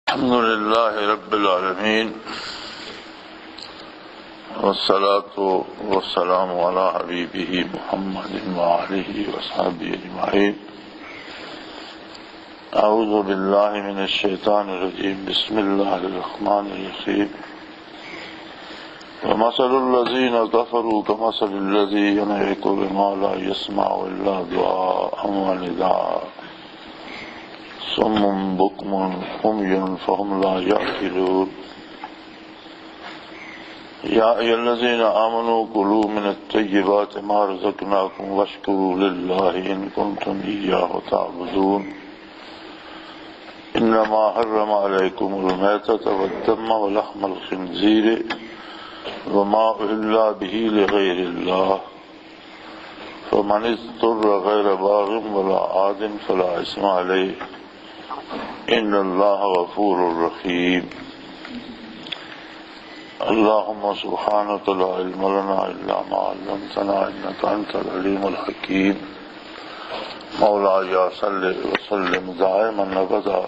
الحمد لله رب العالمين والصلاة والسلام على حبيبه محمد وآله وصحبه أجمعين. أعوذ بالله من الشيطان الرجيم. بسم الله الرحمن الرحيم. ومثل الذين كفروا كمثل الذي ينعق بما لا يسمع إلا دعاء ونداء صم بكم عمي فهم لا يعقلون. يا أيها الذين آمنوا كلوا من الطيبات ما رزقناكم واشكروا لله إن كنتم إياه تعبدون. إنما حرم عليكم الميتة والدم ولحم الخنزير وما أهل به لغير الله فمن اضطر غير باغ ولا عاد فلا إثم عليه إن الله غفور رحيم. اللهم سبحانك لا علم لنا إلا ما علمتنا إنك أنت العليم الحكيم. مولاي صل وسلم دائما أبدا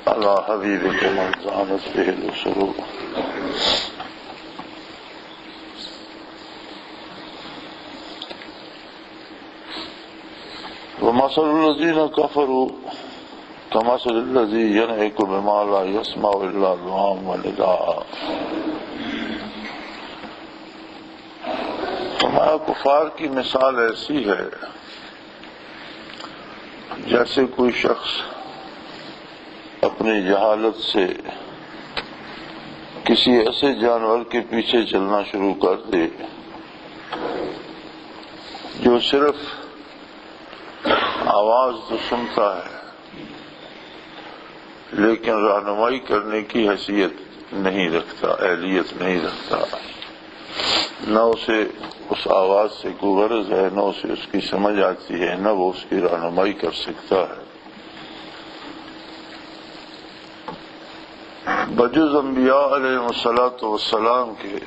على حبيبك من زانت به الأسرور. ومثل الذين كفروا كمثل الذي ينعق بما لا يسمع إلا دعاء ونداء. ہمارا کفار کی مثال ایسی ہے جیسے کوئی شخص اپنی جہالت سے کسی ایسے جانور کے پیچھے چلنا شروع کر دے جو صرف آواز تو سنتا ہے لیکن رہنمائی کرنے کی حیثیت نہیں رکھتا، اہلیت نہیں رکھتا، نہ اسے اس آواز سے کوئی غرض ہے، نہ اسے اس کی سمجھ آتی ہے، نہ وہ اس کی رہنمائی کر سکتا ہے۔ بجز انبیاء علیہ السلام کے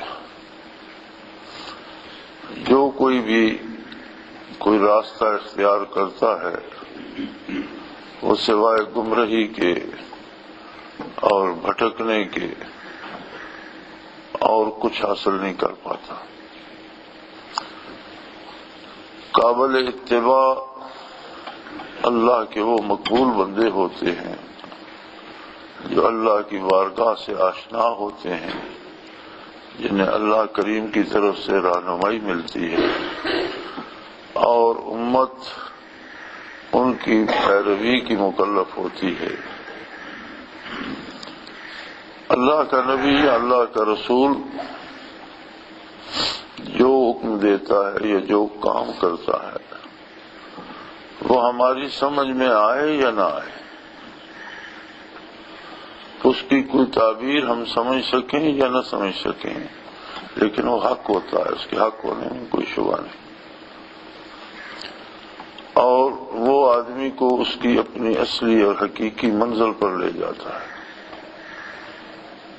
جو کوئی بھی کوئی راستہ اختیار کرتا ہے وہ سوائے گمراہی کے اور بھٹکنے کے اور کچھ حاصل نہیں کر پاتا۔ قابل اتباع اللہ کے وہ مقبول بندے ہوتے ہیں جو اللہ کی بارگاہ سے آشنا ہوتے ہیں، جنہیں اللہ کریم کی طرف سے رہنمائی ملتی ہے اور امت ان کی پیروی کی مکلف ہوتی ہے۔ اللہ کا نبی، اللہ کا رسول جو حکم دیتا ہے یا جو کام کرتا ہے وہ ہماری سمجھ میں آئے یا نہ آئے، اس کی کوئی تعبیر ہم سمجھ سکیں یا نہ سمجھ سکیں، لیکن وہ حق ہوتا ہے، اس کے حق ہونے میں کوئی شبہ نہیں، اور وہ آدمی کو اس کی اپنی اصلی اور حقیقی منزل پر لے جاتا ہے،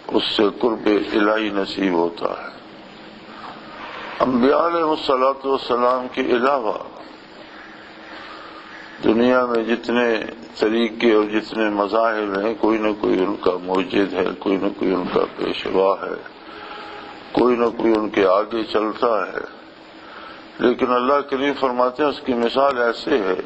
اس سے قرب الہی نصیب ہوتا ہے۔ انبیاء علیہ السلام کے علاوہ دنیا میں جتنے طریقے اور جتنے مذاہب ہیں، کوئی نہ کوئی ان کا موجد ہے، کوئی نہ کوئی ان کا پیشوا ہے، کوئی نہ کوئی ان کے آگے چلتا ہے، لیکن اللہ کریم فرماتے ہیں اس کی مثال ایسے ہے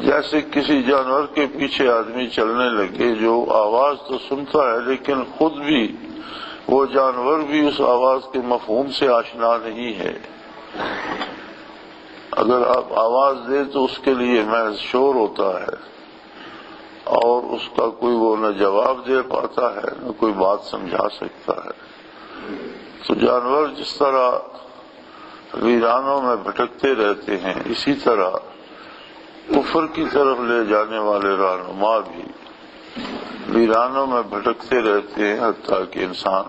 جیسے کسی جانور کے پیچھے آدمی چلنے لگے جو آواز تو سنتا ہے لیکن خود بھی وہ جانور بھی اس آواز کے مفہوم سے آشنا نہیں ہے۔ اگر آپ آواز دیں تو اس کے لیے محض شور ہوتا ہے اور اس کا کوئی وہ نہ جواب دے پاتا ہے نہ کوئی بات سمجھا سکتا ہے۔ تو جانور جس طرح ویرانوں میں بھٹکتے رہتے ہیں، اسی طرح کفر کی طرف لے جانے والے رہنما بھی ویرانوں میں بھٹکتے رہتے ہیں حتیٰ کہ انسان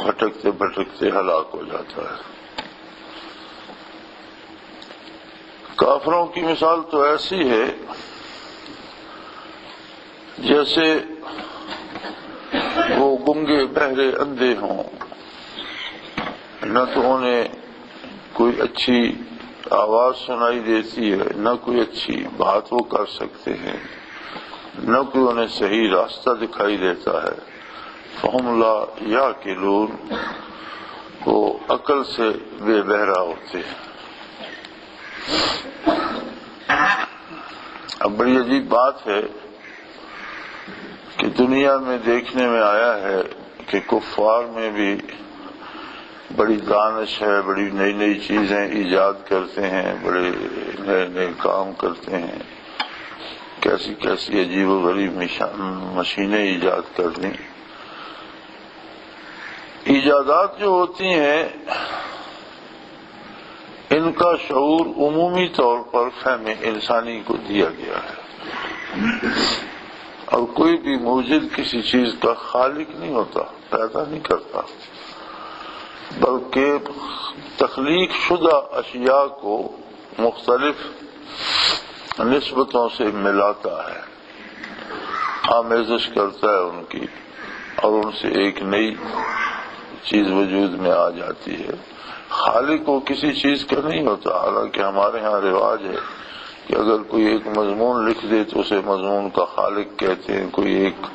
بھٹکتے بھٹکتے ہلاک ہو جاتا ہے۔ کافروں کی مثال تو ایسی ہے جیسے وہ گنگے بہرے اندھے ہوں، نہ تو انہیں کوئی اچھی آواز سنائی دیتی ہے، نہ کوئی اچھی بات وہ کر سکتے ہیں، نہ کوئی انہیں صحیح راستہ دکھائی دیتا ہے۔ فہم لا یعقلون، وہ عقل سے بے بہرا ہوتے ہیں۔ اب بڑی عجیب بات ہے کہ دنیا میں دیکھنے میں آیا ہے کہ کفار میں بھی بڑی دانش ہے، بڑی نئی نئی چیزیں ایجاد کرتے ہیں، بڑے نئے نئے کام کرتے ہیں، کیسی کیسی عجیب و غریب مشینیں ایجاد کر دیں۔ ایجادات جو ہوتی ہیں ان کا شعور عمومی طور پر فہم انسانی کو دیا گیا ہے، اور کوئی بھی موجد کسی چیز کا خالق نہیں ہوتا، پیدا نہیں کرتا، بلکہ تخلیق شدہ اشیاء کو مختلف نسبتوں سے ملاتا ہے، آمیزش کرتا ہے ان کی، اور ان سے ایک نئی چیز وجود میں آ جاتی ہے۔ خالق وہ کسی چیز کا نہیں ہوتا، حالانکہ ہمارے ہاں رواج ہے کہ اگر کوئی ایک مضمون لکھ دے تو اسے مضمون کا خالق کہتے ہیں، کوئی ایک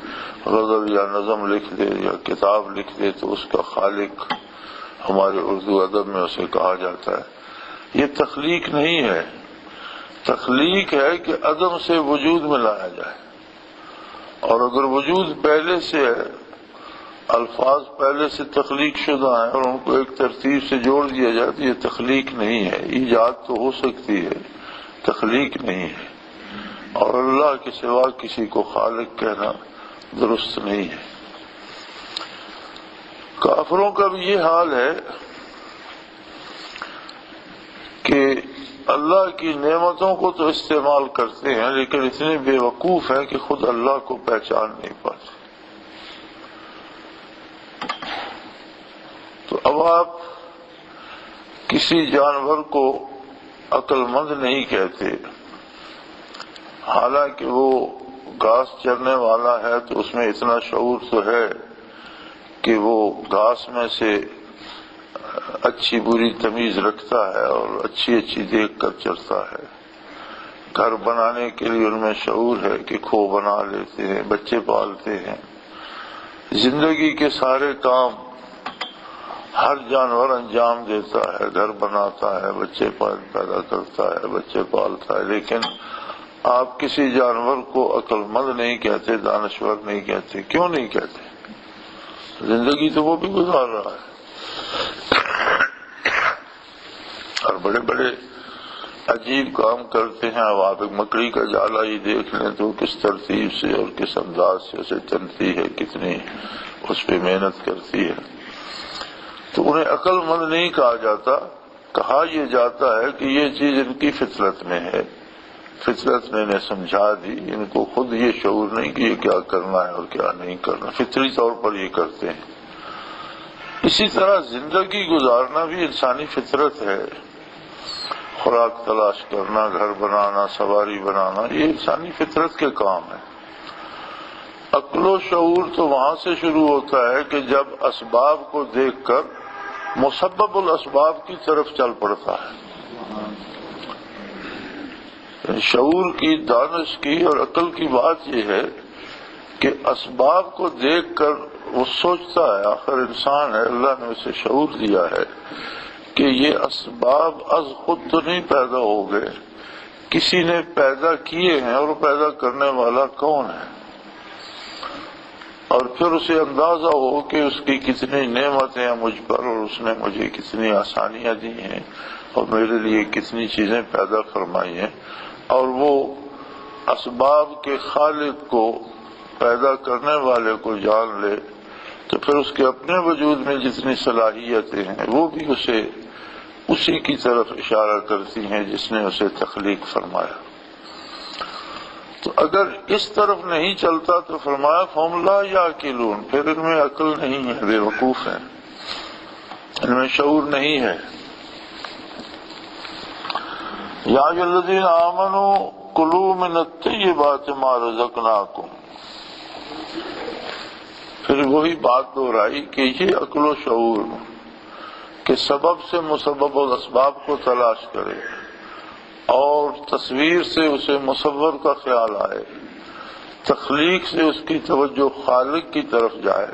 غزل یا نظم لکھ دے یا کتاب لکھ دے تو اس کا خالق ہمارے اردو ادب میں اسے کہا جاتا ہے۔ یہ تخلیق نہیں ہے، تخلیق ہے کہ عدم سے وجود میں لایا جائے، اور اگر وجود پہلے سے ہے، الفاظ پہلے سے تخلیق شدہ ہیں اور ان کو ایک ترتیب سے جوڑ دیا جائے تو یہ تخلیق نہیں ہے۔ ایجاد تو ہو سکتی ہے، تخلیق نہیں ہے، اور اللہ کے سوا کسی کو خالق کہنا درست نہیں ہے۔ کافروں کا بھی یہ حال ہے کہ اللہ کی نعمتوں کو تو استعمال کرتے ہیں لیکن اتنے بے وقوف ہیں کہ خود اللہ کو پہچان نہیں پاتے۔ تو اب آپ کسی جانور کو عقل مند نہیں کہتے، حالانکہ وہ گھاس چرنے والا ہے تو اس میں اتنا شعور تو ہے کہ وہ گھاس میں سے اچھی بری تمیز رکھتا ہے اور اچھی اچھی دیکھ کر چرتا ہے۔ گھر بنانے کے لیے ان میں شعور ہے کہ کھو بنا لیتے ہیں، بچے پالتے ہیں، زندگی کے سارے کام ہر جانور انجام دیتا ہے، گھر بناتا ہے، بچے پیدا کرتا ہے، بچے پالتا ہے، لیکن آپ کسی جانور کو عقل مند نہیں کہتے، دانشور نہیں کہتے۔ کیوں نہیں کہتے؟ زندگی تو وہ بھی گزار رہا ہے، اور بڑے بڑے عجیب کام کرتے ہیں۔ اب آپ ایک مکڑی کا جالا ہی دیکھ لیں تو کس ترتیب سے اور کس انداز سے اسے چنتی ہے، کتنی اس پہ محنت کرتی ہے۔ تو انہیں عقل مند نہیں کہا جاتا، کہا یہ جاتا ہے کہ یہ چیز ان کی فطرت میں ہے، فطرت نے انہیں سمجھا دی، ان کو خود یہ شعور نہیں کہ یہ کیا کرنا ہے اور کیا نہیں کرنا، فطری طور پر یہ کرتے ہیں۔ اسی طرح زندگی گزارنا بھی انسانی فطرت ہے، خوراک تلاش کرنا، گھر بنانا، سواری بنانا، یہ انسانی فطرت کے کام ہے۔ عقل و شعور تو وہاں سے شروع ہوتا ہے کہ جب اسباب کو دیکھ کر مسبب الاسباب کی طرف چل پڑتا ہے۔ شعور کی، دانش کی اور عقل کی بات یہ ہے کہ اسباب کو دیکھ کر وہ سوچتا ہے، آخر انسان ہے، اللہ نے اسے شعور دیا ہے کہ یہ اسباب از خود تو نہیں پیدا ہو گئے، کسی نے پیدا کیے ہیں، اور وہ پیدا کرنے والا کون ہے، اور پھر اسے اندازہ ہو کہ اس کی کتنی نعمتیں ہیں مجھ پر، اور اس نے مجھے کتنی آسانیاں دی ہیں اور میرے لیے کتنی چیزیں پیدا فرمائی ہیں، اور وہ اسباب کے خالق کو، پیدا کرنے والے کو جان لے تو پھر اس کے اپنے وجود میں جتنی صلاحیتیں ہیں وہ بھی اسے اسی کی طرف اشارہ کرتی ہیں جس نے اسے تخلیق فرمایا۔ تو اگر اس طرف نہیں چلتا تو فرمایا فَهُمْ لَا يَعْقِلُونَ، پھر ان میں عقل نہیں ہے، بے وقوف ہیں، ان میں شعور نہیں ہے۔ یا ایھا الذین آمنوا کلوا من الطیبات ما رزقناکم، پھر وہی بات دہرائی کہ یہ عقل و شعور کہ سبب سے مسبب الاسباب کو تلاش کرے اور تصویر سے اسے مصور کا خیال آئے تخلیق سے اس کی توجہ خالق کی طرف جائے،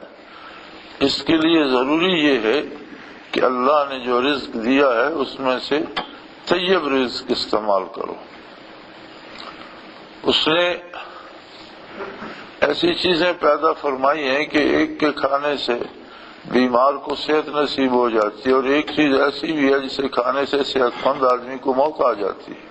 اس کے لیے ضروری یہ ہے کہ اللہ نے جو رزق دیا ہے اس میں سے طیب رزق استعمال کرو۔ اس نے ایسی چیزیں پیدا فرمائی ہیں کہ ایک کے کھانے سے بیمار کو صحت نصیب ہو جاتی ہے، اور ایک چیز ایسی بھی ہے جسے کھانے سے صحت مند آدمی کو موت آ جاتی ہے۔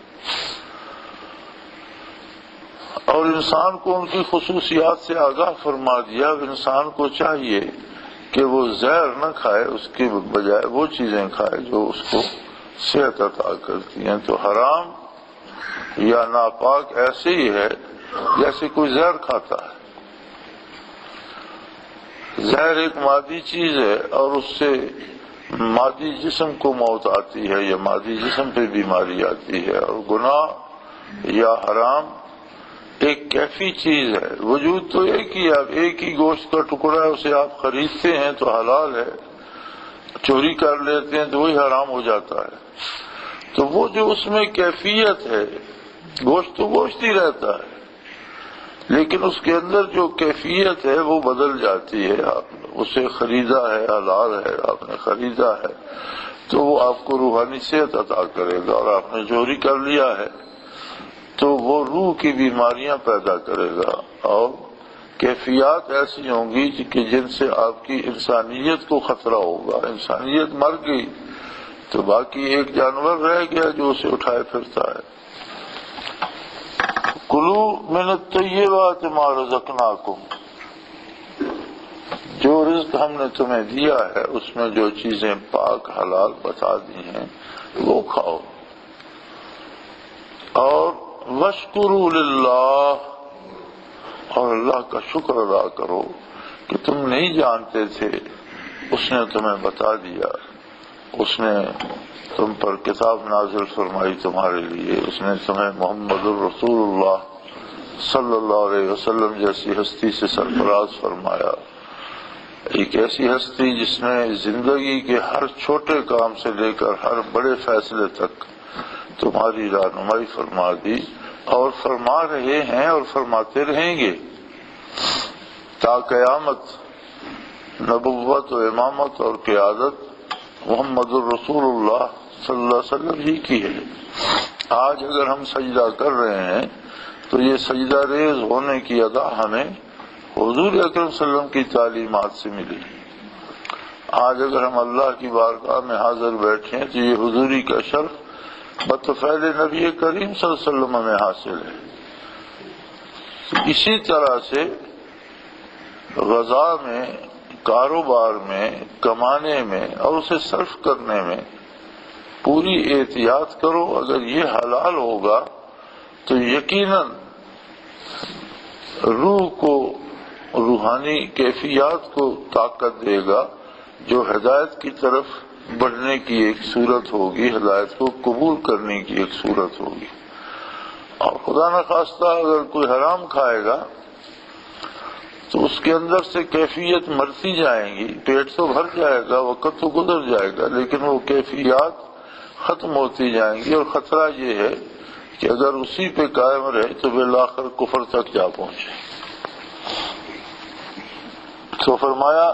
اور انسان کو ان کی خصوصیات سے آگاہ فرما دیا۔ انسان کو چاہیے کہ وہ زہر نہ کھائے، اس کے بجائے وہ چیزیں کھائے جو اس کو صحت عطا کرتی ہیں۔ تو حرام یا ناپاک ایسے ہی ہے جیسے کوئی زہر کھاتا ہے۔ زہر ایک مادی چیز ہے اور اس سے مادی جسم کو موت آتی ہے یا مادی جسم پہ بیماری آتی ہے، اور گناہ یا حرام ایک کیفی چیز ہے۔ وجود تو ایک ہی ہے، ایک ہی گوشت کا ٹکڑا ہے، اسے آپ خریدتے ہیں تو حلال ہے، چوری کر لیتے ہیں تو وہی حرام ہو جاتا ہے۔ تو وہ جو اس میں کیفیت ہے، گوشت تو گوشت ہی رہتا ہے، لیکن اس کے اندر جو کیفیت ہے وہ بدل جاتی ہے۔ آپ نے اسے خریدا ہے، حلال ہے، آپ نے خریدا ہے تو وہ آپ کو روحانی صحت عطا کرے گا، اور آپ نے چوری کر لیا ہے تو وہ روح کی بیماریاں پیدا کرے گا، اور کیفیات ایسی ہوں گی کہ جن سے آپ کی انسانیت کو خطرہ ہوگا۔ انسانیت مر گئی تو باقی ایک جانور رہ گیا جو اسے اٹھائے پھرتا ہے۔ کلو من الطیبات ما رزقناکم، جو رزق ہم نے تمہیں دیا ہے اس میں جو چیزیں پاک حلال بتا دی ہیں وہ کھاؤ، اور واشکروا للہ، اور اللہ کا شکر ادا کرو کہ تم نہیں جانتے تھے، اس نے تمہیں بتا دیا، اس نے تم پر کتاب نازل فرمائی تمہارے لیے، اس نے تمہیں محمد الرسول اللہ صلی اللہ علیہ وسلم جیسی ہستی سے سرفراز فرمایا، ایک ایسی ہستی جس نے زندگی کے ہر چھوٹے کام سے لے کر ہر بڑے فیصلے تک تمہاری رہنمائی فرما دی، اور فرما رہے ہیں اور فرماتے رہیں گے تا قیامت۔ نبوت و امامت اور قیادت محمد الرسول اللہ صلی اللہ علیہ وسلم ہی کی ہے۔ آج اگر ہم سجدہ کر رہے ہیں تو یہ سجدہ ریز ہونے کی ادا ہمیں حضور اکرم صلی اللہ علیہ وسلم کی تعلیمات سے ملی۔ آج اگر ہم اللہ کی بارگاہ میں حاضر بیٹھے ہیں تو یہ حضوری کا شرف بطفیل نبی کریم صلی اللہ علیہ وسلم میں حاصل ہے۔ اسی طرح سے غذا میں، کاروبار میں، کمانے میں اور اسے صرف کرنے میں پوری احتیاط کرو۔ اگر یہ حلال ہوگا تو یقیناً روح کو، روحانی کیفیات کو طاقت دے گا، جو ہدایت کی طرف بڑھنے کی ایک صورت ہوگی، ہدایت کو قبول کرنے کی ایک صورت ہوگی۔ اور خدا نخواستہ اگر کوئی حرام کھائے گا تو اس کے اندر سے کیفیت مرتی جائیں گی، پیٹ تو بھر جائے گا، وقت تو گزر جائے گا، لیکن وہ کیفیات ختم ہوتی جائیں گی، اور خطرہ یہ ہے کہ اگر اسی پہ قائم رہے تو بالآخر کفر تک جا پہنچے۔ تو فرمایا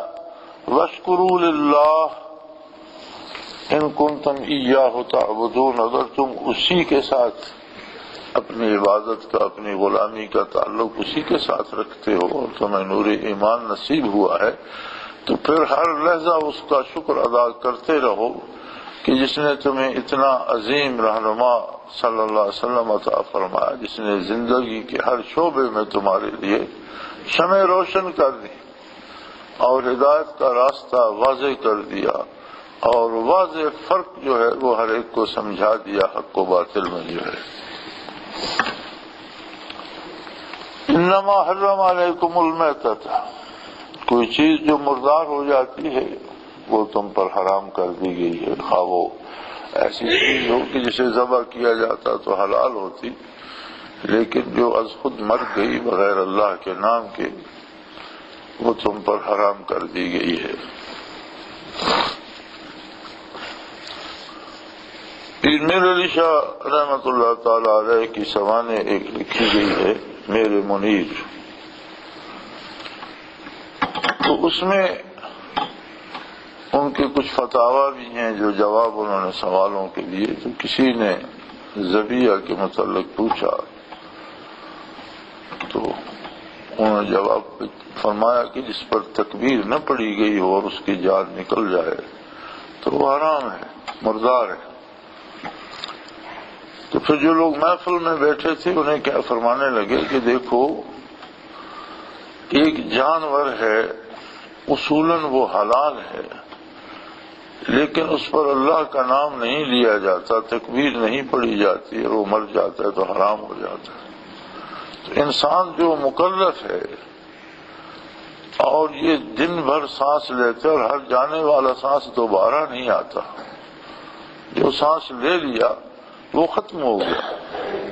واشکروا للہ ان کنتم ایاہ تعبدون، اگر تم اسی کے ساتھ اپنی عبادت کا، اپنی غلامی کا تعلق اسی کے ساتھ رکھتے ہو اور تمہیں نور ایمان نصیب ہوا ہے تو پھر ہر لحظہ اس کا شکر ادا کرتے رہو کہ جس نے تمہیں اتنا عظیم رہنما صلی اللہ علیہ وسلم عطا فرمایا، جس نے زندگی کے ہر شعبے میں تمہارے لیے شمع روشن کر دی اور ہدایت کا راستہ واضح کر دیا، اور واضح فرق جو ہے وہ ہر ایک کو سمجھا دیا حق و باطل میں جو ہے۔ انما حرم علیکم المیتۃ، کوئی چیز جو مردار ہو جاتی ہے وہ تم پر حرام کر دی گئی ہے، خواہ وہ ایسی چیز ہو کہ جسے ذبح کیا جاتا تو حلال ہوتی، لیکن جو از خود مر گئی بغیر اللہ کے نام کے وہ تم پر حرام کر دی گئی ہے۔ پیر میر علی شاہ رحمۃ اللہ تعالی علیہ کی سوانح ایک لکھی گئی ہے، میرے منیر، تو اس میں ان کے کچھ فتاوی بھی ہیں جو جواب انہوں نے سوالوں کے لیے. تو کسی نے ذبیحہ کے متعلق پوچھا تو انہوں نے جواب فرمایا کہ جس پر تکبیر نہ پڑی گئی ہو اور اس کی جان نکل جائے تو وہ حرام ہے، مردار ہے. تو پھر جو لوگ محفل میں بیٹھے تھے انہیں کیا فرمانے لگے کہ دیکھو ایک جانور ہے، اصولاً وہ حلال ہے، لیکن اس پر اللہ کا نام نہیں لیا جاتا، تکبیر نہیں پڑھی جاتی اور وہ مر جاتا ہے تو حرام ہو جاتا ہے. تو انسان جو مکلف ہے اور یہ دن بھر سانس لیتے اور ہر جانے والا سانس دوبارہ نہیں آتا، جو سانس لے لیا وہ ختم ہو گیا.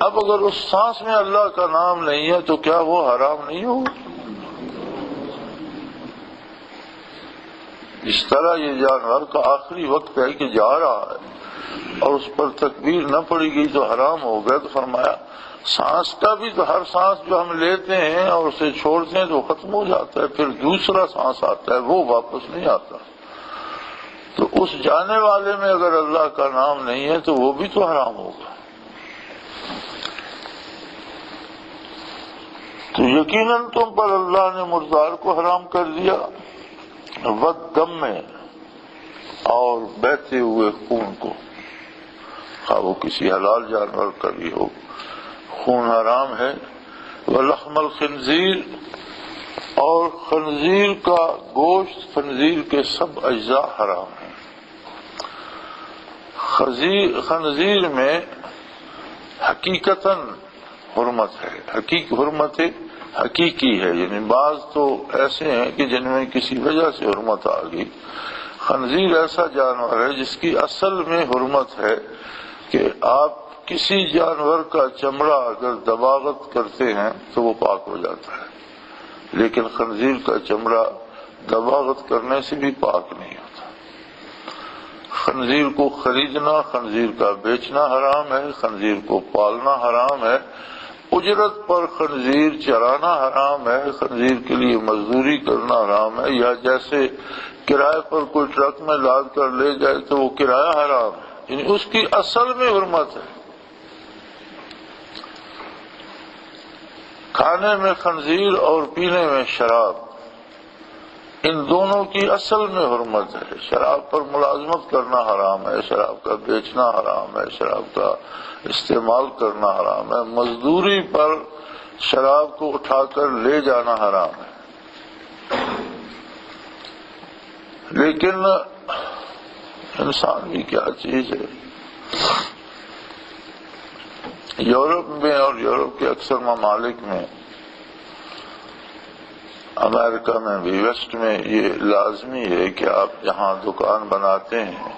اب اگر اس سانس میں اللہ کا نام نہیں ہے تو کیا وہ حرام نہیں ہوگا؟ اس طرح یہ جانور کا آخری وقت ہے کہ جا رہا ہے اور اس پر تکبیر نہ پڑی گئی تو حرام ہو گیا. تو فرمایا سانس کا بھی تو ہر سانس جو ہم لیتے ہیں اور اسے چھوڑتے ہیں تو ختم ہو جاتا ہے، پھر دوسرا سانس آتا ہے وہ واپس نہیں آتا. تو اس جانے والے میں اگر اللہ کا نام نہیں ہے تو وہ بھی تو حرام ہوگا. تو یقیناً تم پر اللہ نے مردار کو حرام کر دیا، والدم میں اور بہتے ہوئے خون کو، خواہ وہ کسی حلال جانور کا بھی ہو خون حرام ہے. ولحم الخنزیر اور خنزیر کا گوشت، خنزیر کے سب اجزاء حرام ہیں. خنزیر میں حقیقتاً حرمت ہے، حرمت حقیقی ہے، یعنی بعض تو ایسے ہیں کہ جن میں کسی وجہ سے حرمت آ گئی. خنزیر ایسا جانور ہے جس کی اصل میں حرمت ہے کہ آپ کسی جانور کا چمڑا اگر دباغت کرتے ہیں تو وہ پاک ہو جاتا ہے، لیکن خنزیر کا چمڑا دباغت کرنے سے بھی پاک نہیں ہوتا. خنزیر کو خریدنا، خنزیر کا بیچنا حرام ہے، خنزیر کو پالنا حرام ہے، اجرت پر خنزیر چرانا حرام ہے، خنزیر کے لیے مزدوری کرنا حرام ہے، یا جیسے کرائے پر کوئی ٹرک میں لاد کر لے جائے تو وہ کرایہ حرام ہے، یعنی اس کی اصل میں حرمت ہے. کھانے میں خنزیر اور پینے میں شراب، ان دونوں کی اصل میں حرمت ہے. شراب پر ملازمت کرنا حرام ہے، شراب کا بیچنا حرام ہے، شراب کا استعمال کرنا حرام ہے، مزدوری پر شراب کو اٹھا کر لے جانا حرام ہے. لیکن انسان بھی کیا چیز ہے. یورپ میں اور یورپ کے اکثر ممالک میں، امریکہ میں بھی، ویسٹ میں یہ لازمی ہے کہ آپ جہاں دکان بناتے ہیں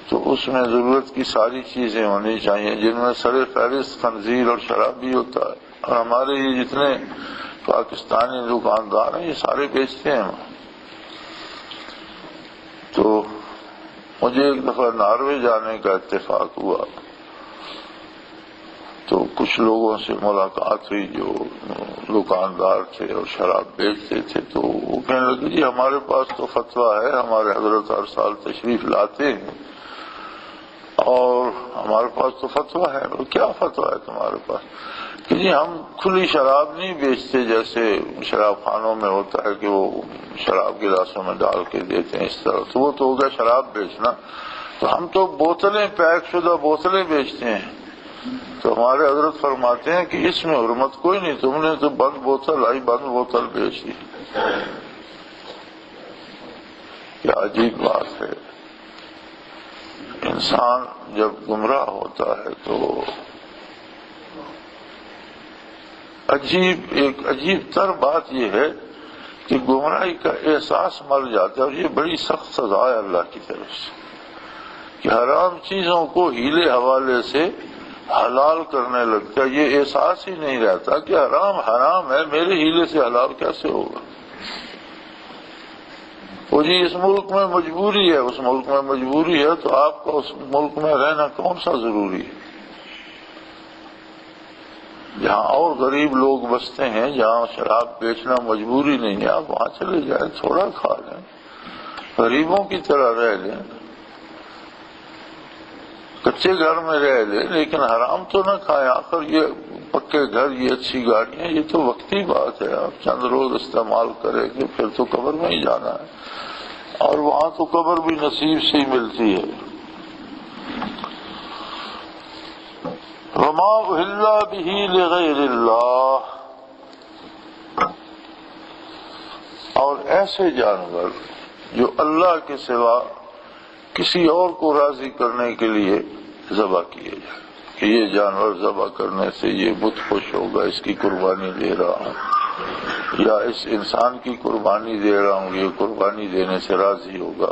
تو اس میں ضرورت کی ساری چیزیں ہونی چاہیے، جن میں سر فہرست خنزیر اور شراب بھی ہوتا ہے. اور ہمارے یہ جتنے پاکستانی دکاندار ہیں یہ سارے بیچتے ہیں. تو مجھے ایک دفعہ ناروے جانے کا اتفاق ہوا تو کچھ لوگوں سے ملاقات ہوئی جو دکاندار تھے اور شراب بیچتے تھے. تو وہ کہنے لگے جی ہمارے پاس تو فتویٰ ہے، ہمارے حضرت ہر سال تشریف لاتے ہیں اور ہمارے پاس تو فتویٰ ہے. کیا فتویٰ ہے تمہارے پاس؟ کہ جی ہم کھلی شراب نہیں بیچتے جیسے شراب خانوں میں ہوتا ہے کہ وہ شراب گلاسوں میں ڈال کے دیتے ہیں اس طرح. تو وہ تو ہو گیا شراب بیچنا. تو ہم تو بوتلیں، پیک شدہ بوتلیں بیچتے ہیں. تو ہمارے حضرت فرماتے ہیں کہ اس میں حرمت کوئی نہیں، تم نے تو بند بوتل آئی بند بوتل بیچ دی. کیا عجیب بات ہے. انسان جب گمراہ ہوتا ہے تو ایک عجیب تر بات یہ ہے کہ گمراہی کا احساس مر جاتا ہے، اور یہ بڑی سخت سزا ہے اللہ کی طرف سے کہ حرام چیزوں کو ہیلے حوالے سے حلال کرنے لگتا ہے. یہ احساس ہی نہیں رہتا کہ حرام حرام ہے، میرے ہیلے سے حلال کیسے ہوگا. وہ جی اس ملک میں مجبوری ہے، اس ملک میں مجبوری ہے تو آپ کو اس ملک میں رہنا کون سا ضروری ہے. جہاں اور غریب لوگ بستے ہیں، جہاں شراب بیچنا مجبوری نہیں ہے، آپ وہاں چلے جائیں، تھوڑا کھا لیں، غریبوں کی طرح رہ لیں، کچے گھر میں رہ لیں، لیکن حرام تو نہ کھائیں۔ آخر یہ پکے گھر، یہ اچھی گاڑیاں، یہ تو وقتی بات ہے، آپ چند روز استعمال کریں گے، پھر تو قبر میں ہی جانا ہے، اور وہاں تو قبر بھی نصیب سے ہی ملتی ہے۔ وما اہل بہ لغیر اللہ، اور ایسے جانور جو اللہ کے سوا کسی اور کو راضی کرنے کے لیے ذبح کیے جائیں، کہ یہ جانور ذبح کرنے سے یہ بت خوش ہوگا، اس کی قربانی دے رہا ہوں، یا اس انسان کی قربانی دے رہا ہوں، یہ قربانی دینے سے راضی ہوگا،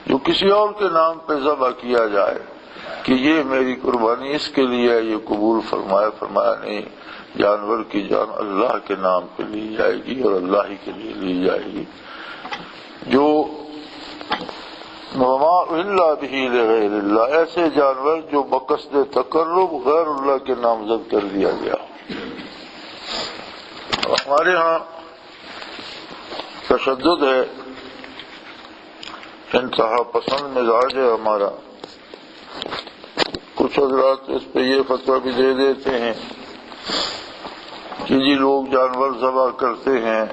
جو کسی اور کے نام پہ ذبح کیا جائے کہ یہ میری قربانی اس کے لیے یہ قبول فرمایا نہیں، جانور کی جان اللہ کے نام پہ لی جائے گی اور اللہ ہی کے لیے لی جائے گی۔ جو وما اہل بہ لغیر اللہ، ایسے جانور جو بقصد تقرب غیر اللہ کے نامزد کر دیا گیا۔ ہمارے ہاں تشدد ہے، انتہا پسند مزاج ہے ہمارا۔ کچھ حضرات اس پہ یہ فتویٰ بھی دے دیتے ہیں کہ جی لوگ جانور ذبح کرتے ہیں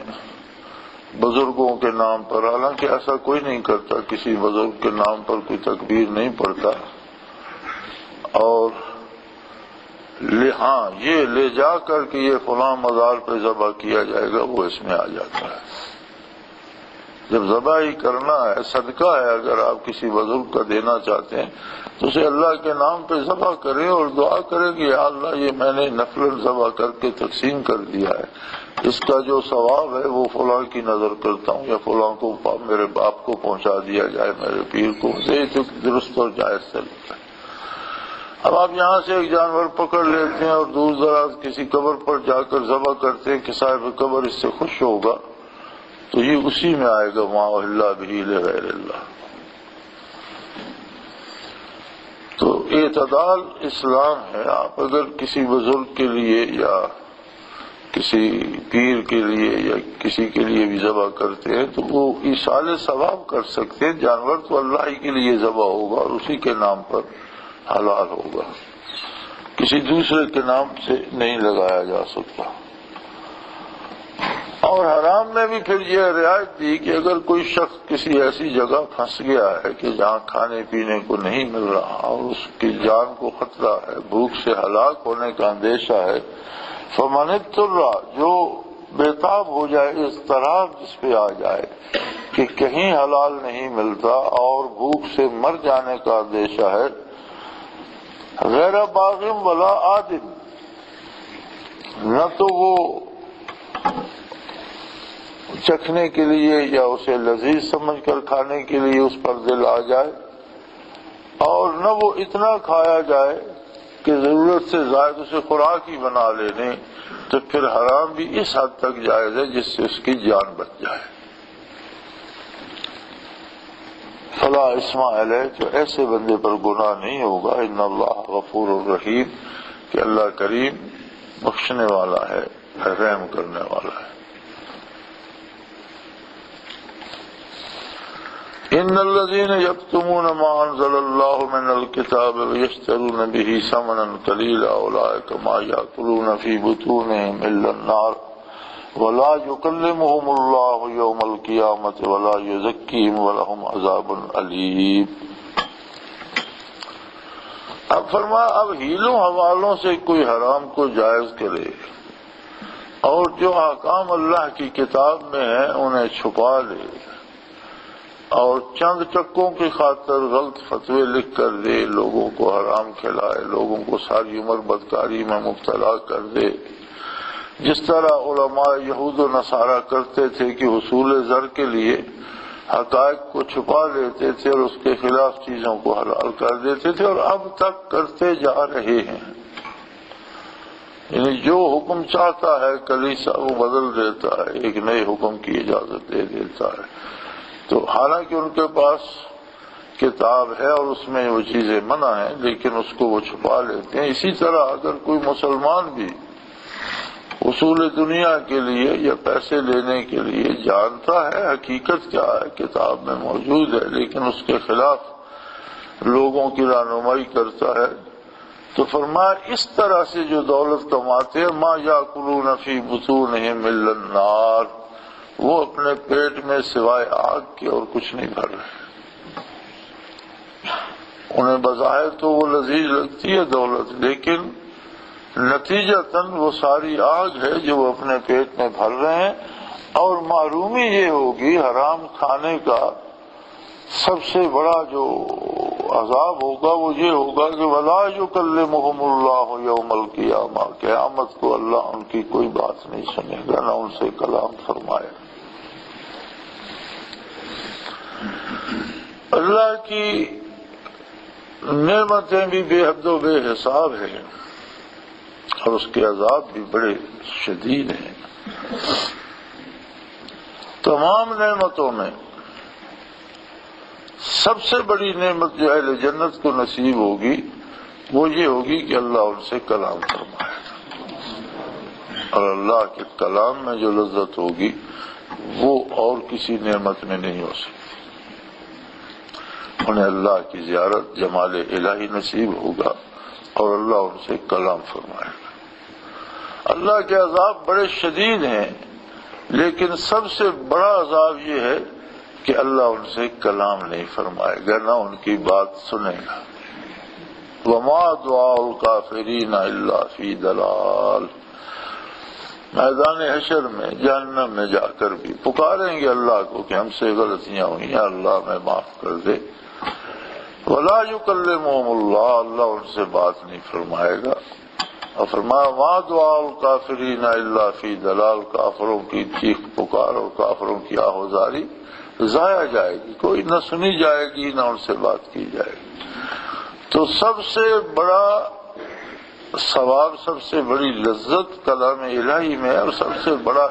بزرگوں کے نام پر، حالانکہ ایسا کوئی نہیں کرتا، کسی بزرگ کے نام پر کوئی تکبیر نہیں پڑتا، اور ہاں یہ لے جا کر کے یہ فلاں مزار پہ ذبح کیا جائے گا، وہ اس میں آ جاتا ہے۔ جب ذبح ہی کرنا ہے، صدقہ ہے، اگر آپ کسی بزرگ کا دینا چاہتے ہیں تو اسے اللہ کے نام پہ ذبح کریں اور دعا کریں کہ یا اللہ یہ میں نے نفلاً ذبح کر کے تقسیم کر دیا ہے، اس کا جو ثواب ہے وہ فلاں کی نظر کرتا ہوں، یا فلاں کو میرے باپ کو پہنچا دیا جائے، میرے پیر کو، یہ تو درست اور جائز طریقہ ہے۔ اب آپ یہاں سے ایک جانور پکڑ لیتے ہیں اور دور دراز کسی قبر پر جا کر ذبح کرتے ہیں کہ صاحب قبر اس سے خوش ہوگا، تو یہ اسی میں آئے گا ما اہل بہ لغیر اللہ۔ تو اعتدال اسلام ہے۔ آپ اگر کسی بزرگ کے لیے یا کسی پیر کے لیے یا کسی کے لیے بھی ذبح کرتے ہیں تو وہ ایصال ثواب کر سکتے ہیں، جانور تو اللہ ہی کے لیے ذبح ہوگا اور اسی کے نام پر حلال ہوگا، کسی دوسرے کے نام سے نہیں لگایا جا سکتا۔ اور حرام میں بھی پھر یہ رعایت دی کہ اگر کوئی شخص کسی ایسی جگہ پھنس گیا ہے کہ جہاں کھانے پینے کو نہیں مل رہا اور اس کی جان کو خطرہ ہے، بھوک سے ہلاک ہونے کا اندیشہ ہے، فمن اضطر، جو بےتاب ہو جائے، اضطراب جس پہ آ جائے کہ کہیں حلال نہیں ملتا اور بھوک سے مر جانے کا اندیشہ ہے، غیر باغ ولا عاد، نہ تو وہ چکھنے کے لیے یا اسے لذیذ سمجھ کر کھانے کے لیے اس پر دل آ جائے، اور نہ وہ اتنا کھایا جائے کہ ضرورت سے زائد اسے خوراک ہی بنا لینے، تو پھر حرام بھی اس حد تک جائز ہے جس سے اس کی جان بچ جائے۔ فلا اسم علیہ، تو ایسے بندے پر گناہ نہیں ہوگا، ان اللہ غفور الرحیم، کہ اللہ کریم بخشنے والا ہے، رحم کرنے والا ہے۔ ان الذين يكتمون ما انزل الله من الكتاب ويشترون به ثمنا قليلا اولئك ما ياكلون في بطونهم الا النار ولا يكلمهم الله يوم القيامة ولا يزكيهم ولهم عذاب أليم۔ اب فرمایا اب ہیلوں حوالوں سے کوئی حرام کو جائز کرے اور جو احکام اللہ کی کتاب میں ہیں انہیں چھپا لے اور چند ٹکوں کی خاطر غلط فتوے لکھ کر دے، لوگوں کو حرام کھلائے، لوگوں کو ساری عمر بدکاری میں مبتلا کر دے، جس طرح علماء یہود و نصارہ کرتے تھے کہ حصول زر کے لیے حقائق کو چھپا لیتے تھے اور اس کے خلاف چیزوں کو حلال کر دیتے تھے، اور اب تک کرتے جا رہے ہیں۔ یعنی جو حکم چاہتا ہے کلیسا وہ بدل دیتا ہے، ایک نئے حکم کی اجازت دے دیتا ہے، تو حالانکہ ان کے پاس کتاب ہے اور اس میں وہ چیزیں منع ہیں لیکن اس کو وہ چھپا لیتے ہیں۔ اسی طرح اگر کوئی مسلمان بھی حصول دنیا کے لیے یا پیسے لینے کے لیے جانتا ہے حقیقت کیا ہے، کتاب میں موجود ہے، لیکن اس کے خلاف لوگوں کی رہنمائی کرتا ہے، تو فرمایا اس طرح سے جو دولت کماتے ہیں ما یاکلون فی بطونہم الا النار، وہ اپنے پیٹ میں سوائے آگ کے اور کچھ نہیں بھر رہے۔ انہیں بظاہر تو وہ لذیذ لگتی ہے دولت، لیکن نتیجتاً وہ ساری آگ ہے جو وہ اپنے پیٹ میں بھر رہے ہیں۔ اور محرومی یہ ہوگی حرام کھانے کا، سب سے بڑا جو عذاب ہوگا وہ یہ ہوگا کہ وَلَا يُكَلِّمُهُمُ اللَّهُ يَوْمَ الْقِيَامَةِ، قیامت کو اللہ ان کی کوئی بات نہیں سنے گا، نہ ان سے کلام فرمائے۔ اللہ کی نعمتیں بھی بے حد و بے حساب ہیں، اور اس کے عذاب بھی بڑے شدید ہیں۔ تمام نعمتوں میں سب سے بڑی نعمت جو اہل جنت کو نصیب ہوگی وہ یہ ہوگی کہ اللہ ان سے کلام فرمائے، اور اللہ کے کلام میں جو لذت ہوگی وہ اور کسی نعمت میں نہیں ہو سکتی۔ انہیں اللہ کی زیارت، جمال الہی نصیب ہوگا، اور اللہ ان سے کلام فرمائے گا۔ اللہ کے عذاب بڑے شدید ہیں، لیکن سب سے بڑا عذاب یہ ہے کہ اللہ ان سے کلام نہیں فرمائے گا، نہ ان کی بات سنے گا۔ وَمَا دُعَاءُ الْكَافِرِينَ إِلَّا فِي ضَلَالٍ، میدان حشر میں، جہنم میں جا کر بھی پکاریں گے اللہ کو کہ ہم سے غلطیاں ہوئی ہیں، اللہ میں معاف کر دے۔ وَلَا يُكَلِّمُهُمُ اللَّهُ، اللہ ان سے بات نہیں فرمائے گا۔ اور فرمایا وَمَا دُعَاءُ الْكَافِرِينَ إِلَّا فِي ضَلَالٍ، کافروں کی چیخ پکار اور کافروں کی آہوزاری ضائع جائے گی، کوئی نہ سنی جائے گی نہ ان سے بات کی جائے گی۔ تو سب سے بڑا ثواب، سب سے بڑی لذت کلام الہی میں، اور سب سے بڑا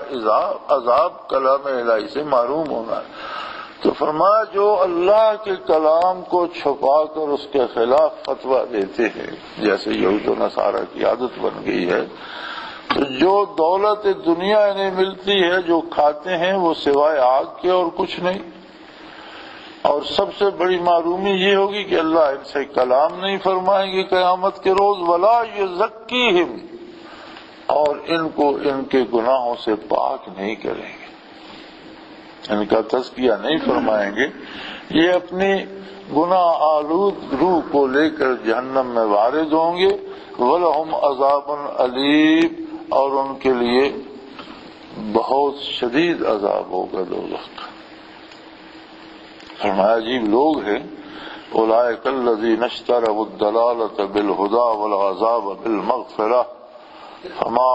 عذاب کلام الہی سے محروم ہونا ہے۔ تو فرمایا جو اللہ کے کلام کو چھپا کر اس کے خلاف فتویٰ دیتے ہیں، جیسے یہود و نصارہ کی عادت بن گئی ہے، تو جو دولت دنیا انہیں ملتی ہے، جو کھاتے ہیں وہ سوائے آگ کے اور کچھ نہیں۔ اور سب سے بڑی معرومی یہ ہوگی کہ اللہ ان سے کلام نہیں فرمائیں گے قیامت کے روز، وَلَا يُزَكِّيهِمْ، اور ان کو ان کے گناہوں سے پاک نہیں کریں گے، ان کا تزکیہ نہیں فرمائیں گے۔ یہ اپنی گناہ آلود روح کو لے کر جہنم میں وارد ہوں گے۔ وَلَهُمْ عَذَابٌ عَلِيمٌ، اور ان کے لیے بہت شدید عذاب ہوگا دوزخ کا۔ فرمایا عجیب لوگ ہیں، اولئک الذین اشتروا الضلالۃ بالہدی والعذاب بالمغفرہ فما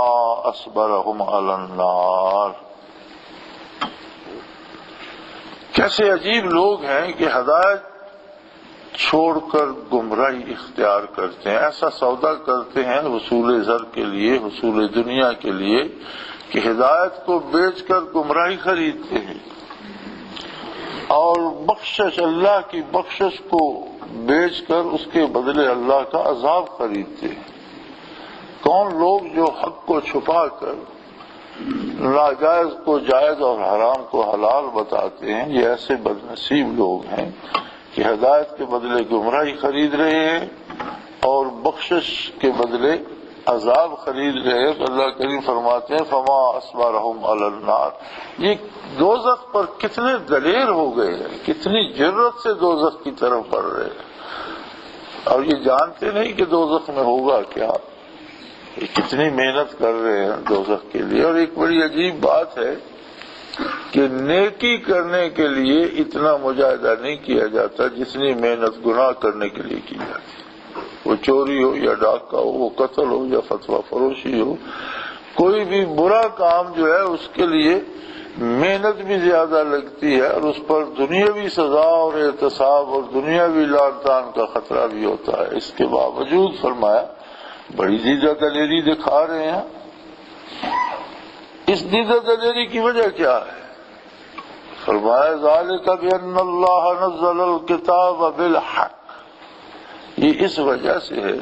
اصبرهم علی النار۔ کیسے عجیب لوگ ہیں کہ ہدایت چھوڑ کر گمراہی اختیار کرتے ہیں، ایسا سودا کرتے ہیں حصول زر کے لیے، حصول دنیا کے لیے، کہ ہدایت کو بیچ کر گمراہی خریدتے ہیں، اور بخشش، اللہ کی بخشش کو بیچ کر اس کے بدلے اللہ کا عذاب خریدتے ہیں۔ کون لوگ جو حق کو چھپا کر ناجائز کو جائز اور حرام کو حلال بتاتے ہیں، یہ ایسے بد نصیب لوگ ہیں کہ ہدایت کے بدلے گمراہی خرید رہے ہیں اور بخشش کے بدلے عذاب خرید رہے ہیں۔ اللہ کریم فرماتے ہیں فما اصبرهم علی النار، یہ دوزخ پر کتنے دلیر ہو گئے ہیں، کتنی جرت سے دوزخ کی طرف بڑھ رہے ہیں، اور یہ جانتے نہیں کہ دوزخ میں ہوگا کیا، یہ کتنی محنت کر رہے ہیں دوزخ کے لیے۔ اور ایک بڑی عجیب بات ہے کہ نیکی کرنے کے لیے اتنا مجاہدہ نہیں کیا جاتا جتنی محنت گناہ کرنے کے لیے کی جاتی، وہ چوری ہو یا ڈاکہ ہو، وہ قتل ہو یا فتویٰ فروشی ہو، کوئی بھی برا کام جو ہے اس کے لیے محنت بھی زیادہ لگتی ہے، اور اس پر دنیاوی سزا اور احتساب اور دنیاوی لعن طعن کا خطرہ بھی ہوتا ہے۔ اس کے باوجود فرمایا بڑی دیدہ دلیری دکھا رہے ہیں۔ اس دیدہ دلیری کی وجہ کیا ہے؟ فرمایا ذالک بأن اللہ نزل الکتاب بالحق، یہ اس وجہ سے ہے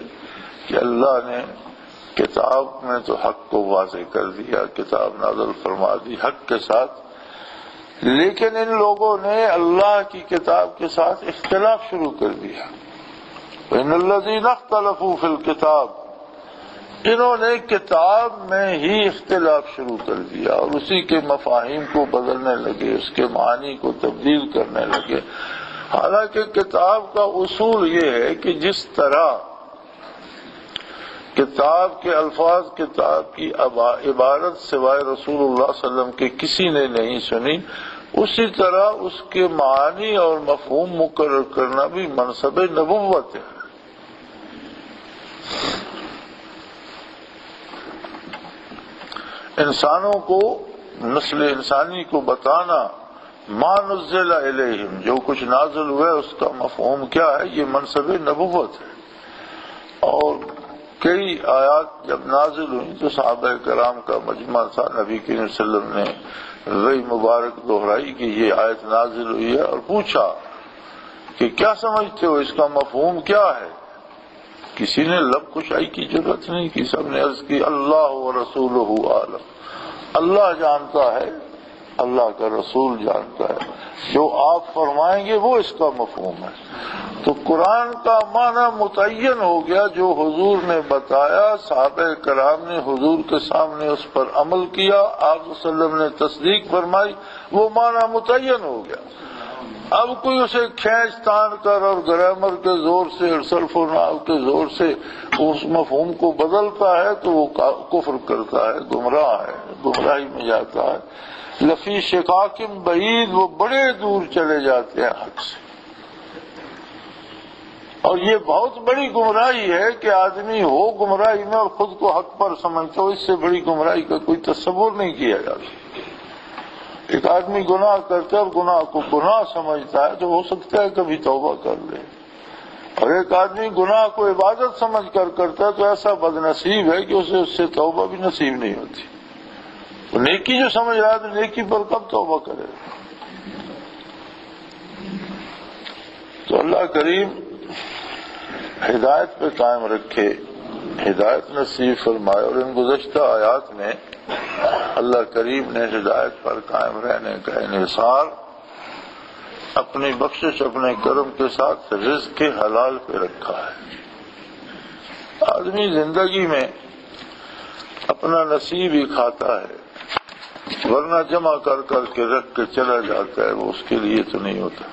کہ اللہ نے کتاب میں تو حق کو واضح کر دیا، کتاب نازل فرما دی حق کے ساتھ، لیکن ان لوگوں نے اللہ کی کتاب کے ساتھ اختلاف شروع کر دیا۔ وَإِنَّ الَّذِينَ اخْتَلَفُوا فِي الْكِتَابِ، انہوں نے کتاب میں ہی اختلاف شروع کر دیا اور اسی کے مفاہیم کو بدلنے لگے، اس کے معنی کو تبدیل کرنے لگے۔ حالانکہ کتاب کا اصول یہ ہے کہ جس طرح کتاب کے الفاظ کتاب کی عبارت سوائے رسول اللہ صلی اللہ علیہ وسلم کے کسی نے نہیں سنی، اسی طرح اس کے معنی اور مفہوم مقرر کرنا بھی منصب نبوت ہے۔ انسانوں کو، نسل انسانی کو بتانا ما نزل الیہم، جو کچھ نازل ہوا اس کا مفہوم کیا ہے، یہ منصب نبوت ہے۔ اور کئی آیات جب نازل ہوئی تو صحابہ کرام کا مجمع تھا، نبی کریم صلی اللہ علیہ وسلم نے وہی مبارک دہرائی کہ یہ آیت نازل ہوئی ہے، اور پوچھا کہ کیا سمجھتے ہو، اس کا مفہوم کیا ہے؟ کسی نے لب کشائی کی ضرورت نہیں کی، سب نے عرض کی اللہ و رسولہ عالم، اللہ جانتا ہے، اللہ کا رسول جانتا ہے، جو آپ فرمائیں گے وہ اس کا مفہوم ہے۔ تو قرآن کا معنی متعین ہو گیا، جو حضور نے بتایا، صحابہ کرام نے حضور کے سامنے اس پر عمل کیا، آپ صلی اللہ علیہ وسلم نے تصدیق فرمائی، وہ معنی متعین ہو گیا۔ اب کوئی اسے کھینچ تان کر اور گرامر کے زور سے اور صرف و نحو کے زور سے اس مفہوم کو بدلتا ہے تو وہ کفر کرتا ہے، گمراہ ہے، گمراہی میں جاتا ہے۔ لفی شقاق بعید، وہ بڑے دور چلے جاتے ہیں حق سے۔ اور یہ بہت بڑی گمراہی ہے کہ آدمی ہو گمراہی میں اور خود کو حق پر سمجھتا ہو، اس سے بڑی گمراہی کا کوئی تصور نہیں کیا جاتا۔ ایک آدمی گناہ کرتا ہے اور گناہ کو گناہ سمجھتا ہے تو ہو سکتا ہے کبھی توبہ کر لے، اور ایک آدمی گناہ کو عبادت سمجھ کر کرتا ہے تو ایسا بد نصیب ہے کہ اسے اس سے توبہ بھی نصیب نہیں ہوتی۔ تو نیکی جو سمجھ رہا ہے تو نیکی پر کب توبہ کرے؟ تو اللہ کریم ہدایت پہ قائم رکھے، ہدایت نصیب فرمائے۔ اور ان گزشتہ آیات میں اللہ کریم نے ہدایت پر قائم رہنے کا انحصار اپنی بخشش، اپنے کرم کے ساتھ رزق کے حلال پہ رکھا ہے۔ آدمی زندگی میں اپنا نصیب ہی کھاتا ہے، ورنہ جمع کر کر کے رکھ کے چلا جاتا ہے، وہ اس کے لیے تو نہیں ہوتا،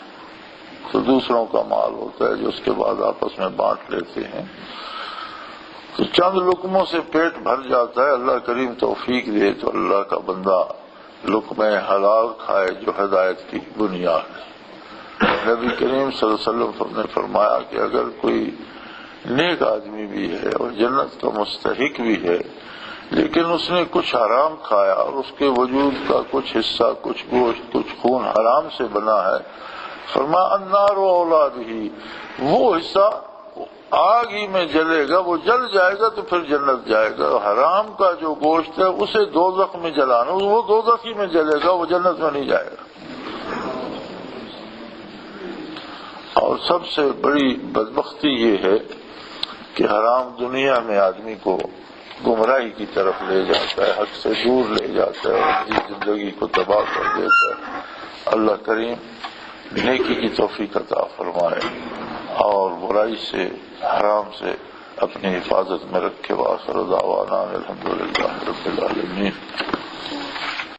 تو دوسروں کا مال ہوتا ہے جو اس کے بعد آپس میں بانٹ لیتے ہیں۔ تو چند لقموں سے پیٹ بھر جاتا ہے، اللہ کریم توفیق دے تو اللہ کا بندہ لقمے حلال کھائے جو ہدایت کی بنیاد ہے۔ نبی کریم صلی اللہ علیہ وسلم نے فرمایا کہ اگر کوئی نیک آدمی بھی ہے اور جنت کا مستحق بھی ہے، لیکن اس نے کچھ حرام کھایا اور اس کے وجود کا کچھ حصہ، کچھ گوشت، کچھ خون حرام سے بنا ہے، فرمایا النار اولی بہ، وہ حصہ آگ ہی میں جلے گا، وہ جل جائے گا تو پھر جنت جائے گا۔ حرام کا جو گوشت ہے اسے دوزخ میں جلانا، وہ دوزخ ہی میں جلے گا، وہ جنت میں نہیں جائے گا۔ اور سب سے بڑی بدبختی یہ ہے کہ حرام دنیا میں آدمی کو گمراہی کی طرف لے جاتا ہے، حق سے دور لے جاتا ہے، اور زندگی کو تباہ کر دیتا ہے۔ اللہ کریم نیکی کی توفیق عطا فرمائے اور برائی سے، حرام سے اپنی حفاظت میں رکھے۔ وآخر دعوانا الحمدللہ رب العالمین۔